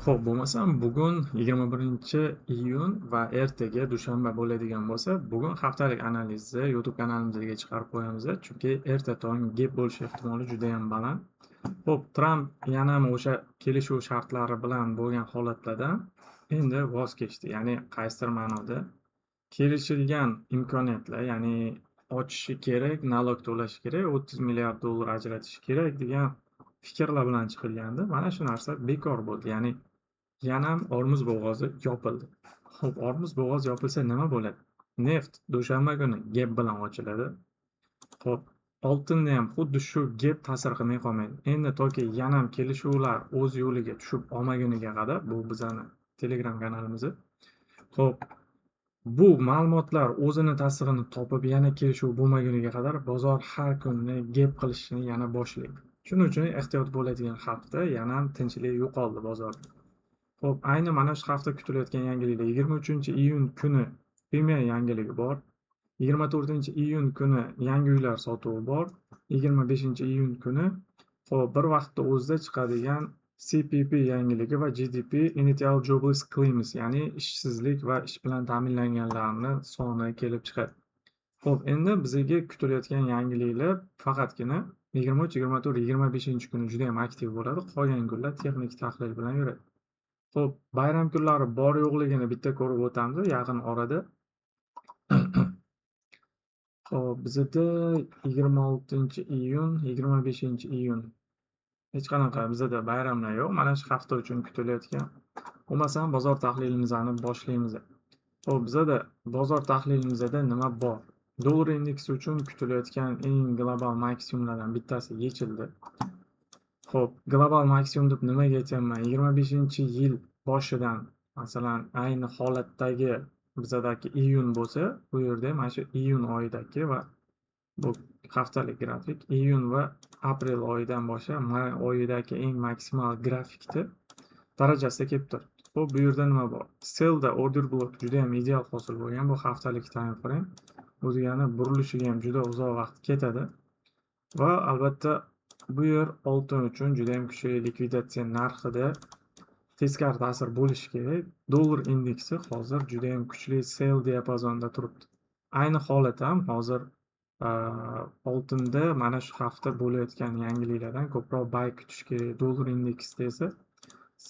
Xo'p, bo'lmasam bugun 21 iyun va ertaga dushanba bo'ladigan bo'lsa, bugun haftalik analizni YouTube kanalimizga chiqarib qo'yamiz. Chunki erta tong gap bo'lish ehtimoli juda ham baland. Xo'p, Tramp yana ham o'sha kelishuv shartlari bilan bo'lgan holatlardan endi voz kechdi. Ya'ni qaysidir ma'noda kelishilgan imkoniyatlar, ya'ni ochishi kerak, nalog to'lashi kerak, 30 milliard dollar ajratish kerak degan fikrlar bilan chiqilgandi. Mana shu narsa bekor bo'ldi. Ya'ni yana ham Ormuz bo'g'ozi yopildi. Xo'p, Ormuz bo'g'ozi yopilsa nima bo'ladi? Neft dushanba kuni gap bilan ochiladi. Xo'p, oltinda ham xuddi shu gap ta'sir qilmay qolmaydi. Endi toki yana ham kelishuvlar o'z yo'liga tushib olmaguniga qadar, bu bizani Telegram kanalimiz. Xo'p, bu ma'lumotlar o'zini tasdig'ini topib, yana kelishuv bo'lmaguniga qadar bozor har kuni gap qilishni yana boshlaydi. Shuning uchun ehtiyot bo'ladigan hafta yana ham tinchlik yo'qoldi bozorda. Xo'p, ayni mana shu hafta kutilayotgan yangiliklar 23 iyun kuni premyer yangiligi bor. 24 iyun kuni yangi uylar sotuvi bor. 25 iyun kuni xo'p, bir vaqtda o'zida chiqadigan CPP yangiligi va GDP Initial Jobless Claims, ya'ni ishsizlik va ish bilan ta'minlanganlarning soni kelib chiqadi. Xo'p, endi bizga kutilayotgan yangiliklar faqatgina 23, 24, 25 kuni juda ham aktiv bo'ladi. Qolgan kunlar texnik tahlil bilan yuradi. Xo'p, bayram kunlari bor yo'qligini bitta ko'rib o'tamiz yaqin orada. Xo'p, bizda 26 iyun, 25 iyun hech qanaqa bizda bayramlar yo'q. Mana shu hafta uchun kutilayotgan. Bo'lmasam bozor tahlilimizni boshlaymiz. Xo'p, bizda bozor tahlilimizda nima bor? Dollar indeksi uchun kutilayotgan eng global maksimumlardan bittasi yechildi. Xo'p, global maksimum deb nimaga aytyapman? 25-yil boshidan, masalan, ayni holatdagi bizadagi iyun bo'lsa, bu yerda mana shu iyun oyidagi va bu haftalik grafik iyun va aprel oyidan boshlab may oyidagi eng maksimal grafikni darajasida kelib turibdi. Xo'p, bu yerda nima bor? Sellda order block juda ham ideal hosil bo'lgan. Bu haftalik time frame. Bu degani burilishiga ham juda uzoq vaqt ketadi. Va albatta bu yer oltin uchun juda ham kuchli likvidatsiya narxida teskari ta'sir bo'lishi kerak. Dollar indeksi hozir juda ham kuchli sell diapazonida turibdi. Ayni holat ham hozir oltinda mana shu hafta bo'layotgan yangiliklardan ko'proq buy kutish kerak. Dollar indeksida esa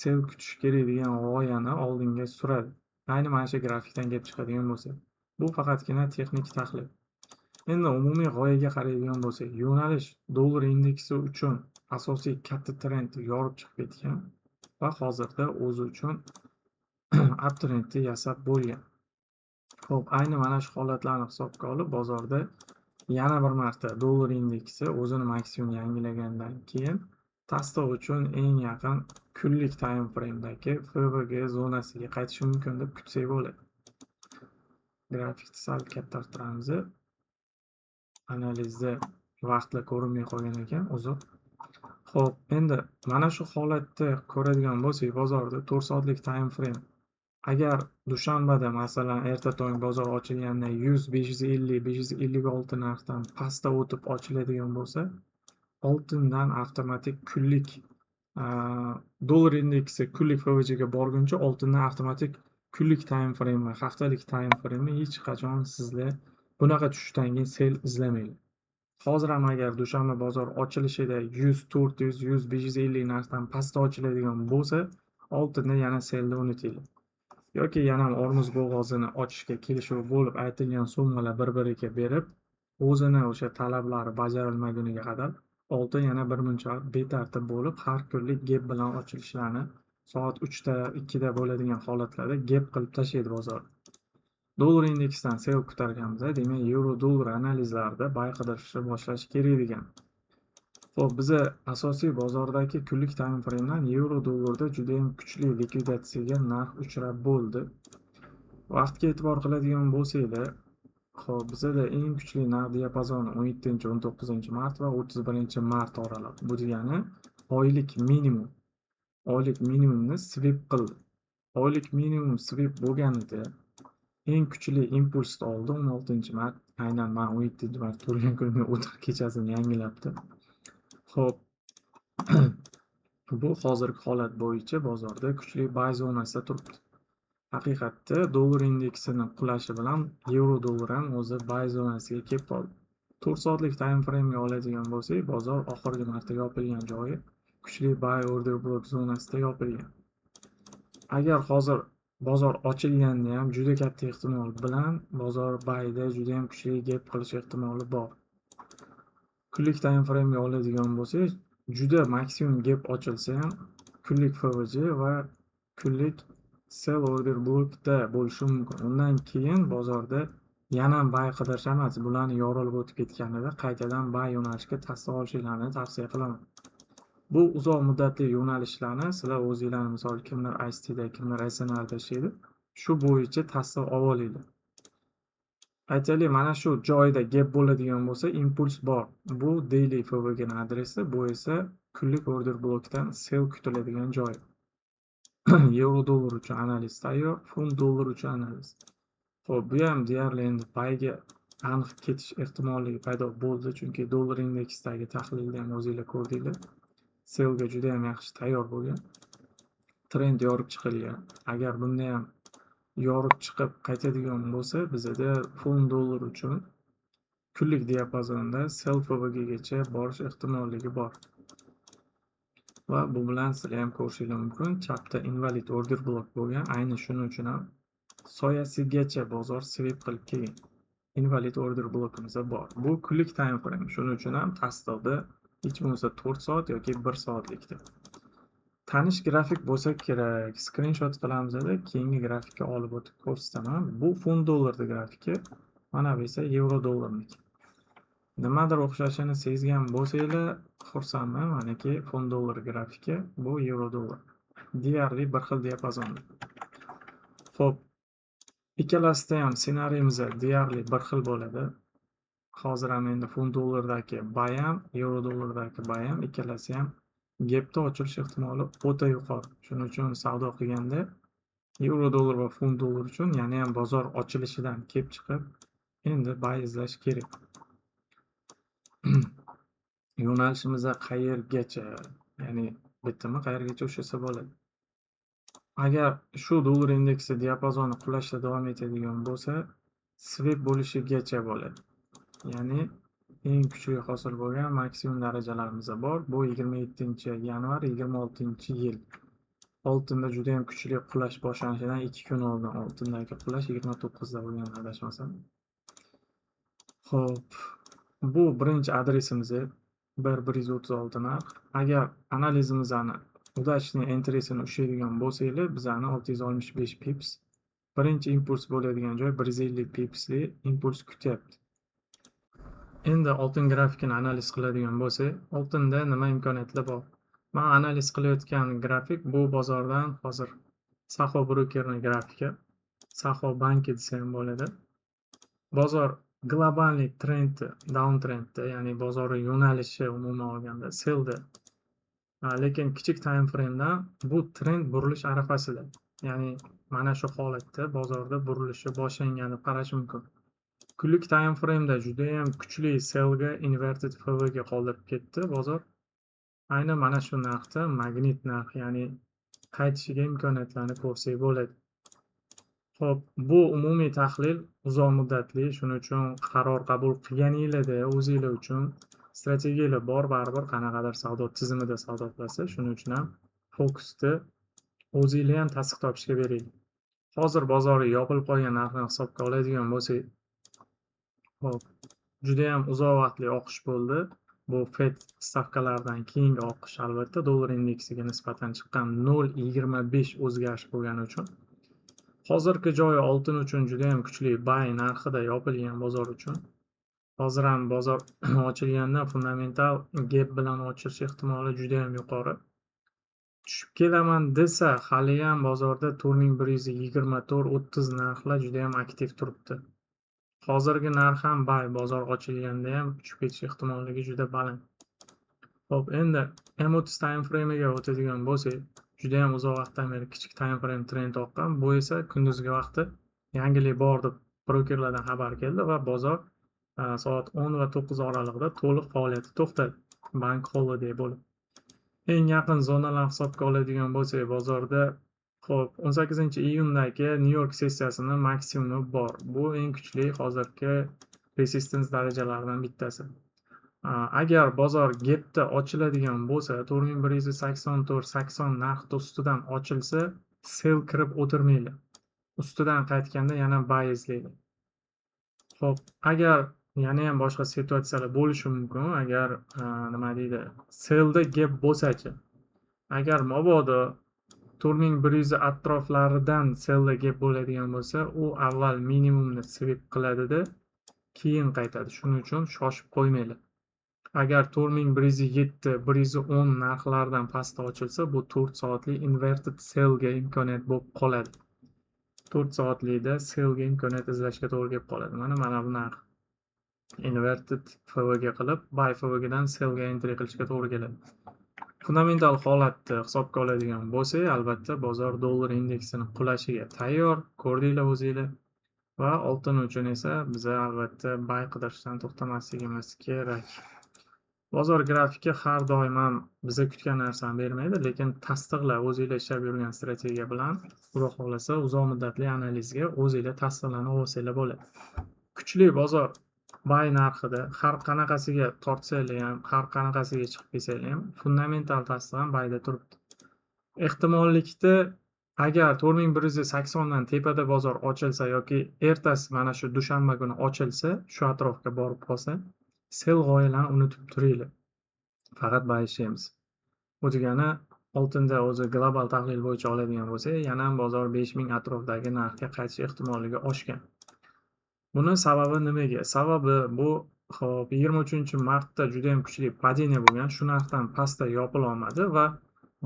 sell kutish kerak degan g'oyani oldinga suradi. Ayni mana shu grafikdan kelib chiqadigan bo'lsa, bu faqatgina texnik tahlil. Endi umumiy g'oyaga qaraydigan bo'lsak, yo'nalish dollar indeksi uchun asosiy katta trend yorib chiqib ketgan va hozirda o'zi uchun uptrendni yasab bo'lgan. Xo'p, ayni mana shu holatlarni hisobga olib, bozorda yana bir marta dollar indeksi o'zini maksimum yangilagandan keyin tasdiq uchun eng yaqin kunlik time frame'dagi FVG zonasiga qaytishi mumkin deb kutsak bo'ladi. Grafikni sal kattartiramiz. Analizda vaqtlar ko'rinmay qolgan ekan, uzr. Xo'p, endi mana shu holatda ko'radigan bo'lsak, bozorda 4 soatlik time frame agar dushanbada masalan erta tong bozor ochilganda 100, 550, 556 narxdan pastda o'tib ochiladigan bo'lsa, oltindan avtomatik kunlik dollar indeksi kunlik FVG ga borguncha oltindan avtomatik kunlik time frame va haftalik time frame hech qachon sizlar bunaqa tushishdan keyin sell izlamaydi. Hozir ham agar dushanba bozor ochilishida 100, 400, 100, 550 narxdan pastda ochiladigan bo'lsa, oltinda yana sellni unutinglar. Yoki yana ham Ormuz bo'g'ozini ochishga kelishuv bo'lib aytilgan summalar bir-biriga berib, o'zini o'sha talablari bajarilmaguniga qadar oltin yana birmuncha betartib bo'lib, har kunlik gap bilan ochilishlarni soat 3 da, 2 da bo'ladigan holatlarda gap qilib tashlaydi bozor. Dollar indeksdan sell kutarganmiz, demak yevro dollar analizlarida buy qidirishni boshlash kerak degan. Xo'p, biza asosiy bozordagi kunlik time frame'dan yevro dollarda juda ham kuchli likvidatsiyaga narx uchrab bo'ldi. Vaqtga e'tibor qiladigan bo'lsanglar, xo'p, bizada eng kuchli narx diapazoni 17-19 mart va 31-mart oralig'i. Bu degani oylik minimum. Oylik minimumni sweep qildi. Oylik minimum sweep bo'lganida eng kuchli impulsni oldi 16-mart. Aynan men 17-mart turgan kunni o'tir kechasini yangilabdi. Xo'p. Bu hozirgi holat bo'yicha bozorda kuchli buy zonasida turibdi. Haqiqatda dollar indeksini qulashi bilan yevro dollar ham o'zi buy zonasiga kelib qoldi. 4 soatlik time frame'ga oladigan bo'lsak, bozor oxirgi marta yopilgan joyi kuchli buy order block zonasida yopilgan. Agar hozir bozor ochilganda ham juda katta ehtimol bilan bozor buyda juda ham kuchli gap qilish ehtimoli bor. Kunlik time frame'ga oladigan bo'lsak, juda maksimum gap ochilsa ham kunlik FVG va kunlik sell order blockda bo'lishi mumkin. Undan keyin bozorda yana buy qidirish emas, bularni yorilib o'tib ketganida qaytadan buy yo'nalishga tasdiq olishingizni tavsiya qilaman. Bu uzoq muddatli yo'nalishlarni sizlar o'zingizlar, misol kimlar ICTda, kimlar SNRda ishlaydi, shu bo'yicha tasdiq olib olinglar. Aytaylik, mana shu joyda gap bo'ladigan bo'lsa, impuls bor. Bu daily FVG adresi, bu esa kunlik order blokdan sell kutiladigan joy. Yevro dollar uchun analiz tayyor, funt dollar uchun analiz. Xo'p, bu ham deyarli endi buyga aniq ketish ehtimolligi paydo bo'ldi, chunki dollar indeksidagi tahlilni ham o'zingizlar ko'rdinglar. Sellga juda ham yaxshi tayyor bo'lgan. Trend yorib chiqilgan. Agar bunda ham yorib chiqib qaytadigan bo'lsa, bizda funt dollar uchun kunlik diapazonda sell FVGgacha borish ehtimolligi bor. Va bu bilan sizlar ham ko'rishingiz mumkin, chapda invalid order block bo'lgan. Ayni shuning uchun ham soyasigacha bozor sweep qilib kelgan. Invalid order blockimiz bor. Bu kunlik time frame. Shuning uchun ham tasdiqda hech bo'lmasa 4 soat yoki 1 soatlikda. Tanish grafik bo'lsa kerak, screenshot qilamizda keyingi grafikka olib o'tib ko'rsataman. Bu funt dollarning grafiki, mana bu esa yevro dollarniki. Nimadir o'xshashini sezgan bo'lsanglar, xursandman. Manaki funt dollar grafiki, bu yevro dollar. Deyarli bir xil diapazonda. Xo'p, ikkalasida ham ssenariyimiz deyarli bir xil bo'ladi. Hozir ham endi funt dollardagi buy ham, yevro dollardagi buy ham ikkalasi ham gapda ochilish ehtimoli o'ta yuqori. Shuning uchun savdo qilganda yevro dollar va funt dollar uchun yana ham bozor ochilishidan kelib chiqib endi buy izlash kerak. Yo'nalishimiz qayergacha, ya'ni bittami qayergacha o'xshasa bo'ladi. Agar shu dollar indeksi diapazoni qulashda davom etadigan bo'lsa, sweep bo'lishigacha bo'ladi. Ya'ni eng kuchli hosil bo'lgan maksimum darajalarimiz bor. Bu 27-yanvar 26-yil. Oltinda juda ham kuchli qulash boshlanishidan 2 kun oldin oltindagi qulash 29da bo'lgan adashmasam. Xo'p, bu birinchi adresimiz 1136 narx. Agar analizimizni udachni entresini ushlaydigan bo'lsanglar, bizani 665 pips. Birinchi impuls bo'ladigan joy 150 pipsli impuls kutyapti. Endi oltin grafikini analiz qiladigan bo'lsak, oltinda nima imkoniyatlar bor? Men analiz qilayotgan grafik bu bozordan hozir Saxo brokerning grafiki, Saxo banki desa ham bo'ladi. Bozor globalniy trendi, downtrendda, ya'ni bozorning yo'nalishi umuman olganda sellda. Lekin kichik time frame'dan bu trend burilish arafasida. Ya'ni mana shu holatda bozorda burilishi boshlanganini qarash mumkin. Kunlik time frame'da juda ham kuchli sellga inverted FVG qoldirib ketdi bozor. Ayni mana shu narxda magnit narx, ya'ni qaytishiga imkoniyatlarni ko'rsak bo'ladi. Xo'p, bu umumiy tahlil uzoq muddatli, shuning uchun qaror qabul qilganingizda o'zingizlar uchun strategiyalar bor, baribir qanaqadir savdo tizimida savdo qilasiz. Shuning uchun ham fokusni o'zingizlar ham tasdiq topishga bering. Hozir bozorga yopilib qolgan narxni hisobga oladigan bo'lsak, hop, juda ham uzoq vaqtli oqish bo'ldi. Bu Fed stavkalaridan keyingi oqish, albatta dollar indeksiga nisbatan chiqqan 0.25 o'zgarish bo'lgani uchun. Hozirgi joyi oltin uchun juda ham kuchli buy narxida yopilgan bozor uchun. Hozir ham bozor ochilganda fundamental gap bilan ochilish ehtimoli juda ham yuqori. Tushib kelaman desa, hali ham bozorda turning 124-30 narxlar juda ham aktiv turibdi. Hozirgi narx ham buy, bozor ochilganda ham tushib ketish ehtimolligi juda baland. Xo'p, endi M30 time frame'iga o'tadigan bo'lsak, juda ham uzoq vaqtdan beri kichik time frame trend oqqan. Bu esa kunduzgi vaqtda yangilik bor deb brokerlardan xabar keldi va bozor soat 10 va 9 oralig'ida to'liq faoliyati to'xtadi. Bank holiday bo'lib. Eng yaqin zonalarni hisobga oladigan bo'lsak bozorda, xo'p, 18-iyundagi Nyu-York sessiyasini maksimumi bor. Bu eng kuchli hozirgi resistance darajalaridan bittasi. Agar bozor gapda ochiladigan bo'lsa, 4184-80 narxi ustidan ochilsa, sell kirib o'tirmaydi. Ustidan qaytganda yana buy izlaydi. Xo'p, agar yanayam boshqa situatsiyalar bo'lishi mumkin. Agar nima deydi, sellda gap bo'lsa-chi. Agar mabodo 4100 atroflaridan sellda gap bo'ladigan bo'lsa, u avval minimumni sweep qiladida, keyin qaytadi. Shuning uchun shoshib qo'ymanglar. Agar 4107, 110 narxlaridan pastda ochilsa, bu 4 soatli inverted sellga imkoniyat bo'lib qoladi. 4 soatlikda sellga imkoniyat izlashga to'g'ri kelib qoladi. Mana bu narx inverted FVG qilib, buy FVGdan sellga entry qilishga to'g'ri keladi. Fundamental holatni hisobga oladigan bo'lsak, albatta bozor dollar indeksini qulashiga tayyor, ko'rdinglar o'zinglar. Va oltin uchun esa biz albatta buy qidirishdan to'xtamasligimiz kerak. Bozor grafiki har doim ham biza kutgan narsani bermaydi, lekin tasdiqlar o'zinglar ishlab yurgan strategiya bilan xudo xolasa uzoq muddatli analizga o'zinglar tasdiqlanib olsanglar bo'ladi. Kuchli bozor buy narxida har qanaqasiga tortsanglar ham, har qanaqasiga chiqib kelsanglar ham fundamental tasdiq ham buyda turibdi. Ehtimollikda agar 4180 dan tepada bozor ochilsa yoki ertasi mana shu dushanba kuni ochilsa, shu atrofga borib qolsa, sell g'oyalarni unutib turinglar. Faqat buy ishlaymiz. Bu degani oltinda o'zi global tahlil bo'yicha oladigan bo'lsak, yana ham bozor 5000 atrofidagi narxga qaytish ehtimolligi oshgan. Buni sababi nimaga? Sababi bu, xo'p, 23-martda juda ham kuchli padeniya bo'lgan, shu narxdan pastda yopila olmadi va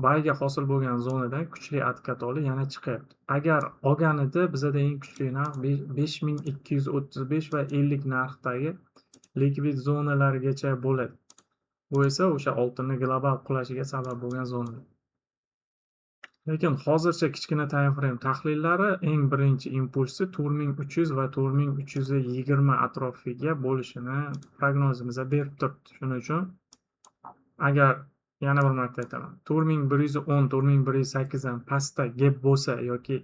buyga hosil bo'lgan zonadan kuchli откат olib yana chiqyapti. Agar olganida bizada eng kuchli narx 5235 va 50 narxdagi likvid zonalargacha bo'ladi. Bu esa o'sha oltinni global qulashiga sabab bo'lgan zona. Lekin hozircha kichkina time frame tahlillari eng birinchi impulsi 4300 va 4320 atrofiga bo'lishini prognozimizda berib turibdi. Shuning uchun agar yana bir marta aytaman, 4110, 4108 dan pastda gap bo'lsa yoki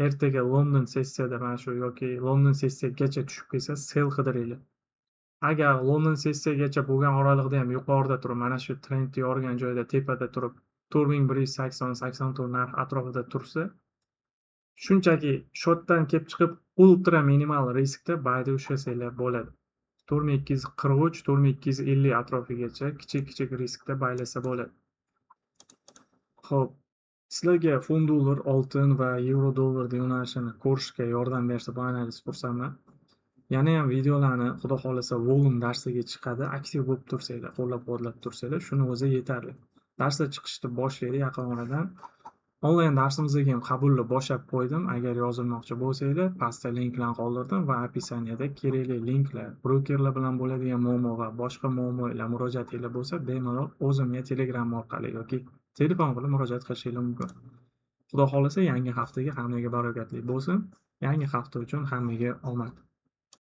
ertaga London sessiyada mana shu yoki London sessiyagacha tushib kelsa, sell qidiringlar. Agar London sessiyagacha bo'lgan oraliqda ham yuqorida turib, mana shu trendni yorgan joyda tepada turib 4180-84 narx atrofida tursa, shunchaki shotdan kelib chiqib ultra minimal riskda buyda ushlasanglar bo'ladi. 4243, 4250 atrofigacha kichik riskda buylasa bo'ladi. Xo'p, sizlarga fond dollar, oltin va yevro dollar yo'nalishini ko'rishga yordam bersa bu analiz xursandman. Yana ham videolarni xudo xolasa volum darsiga chiqadi, aktiv bo'lib tursanglar, qo'llab-quvvatlab tursanglar, shuni o'zi yetarli. Darslar chiqishni boshlaydi yaqin oradan. Onlayn darsimizga ham qabulni boshlab qo'ydim. Agar yozilmoqchi bo'lsanglar, pastda linklarni qoldirdim va opisaniyada kerakli linklar, brokerlar bilan bo'ladigan muammo va boshqa muammolar, murojaatinglar bo'lsa, bemalol o'zimga Telegram orqali yoki telefon qilib murojaat qilishingiz mumkin. Xudo xolasa yangi haftaga hammaga barokatli bo'lsin. Yangi hafta uchun hammaga omad.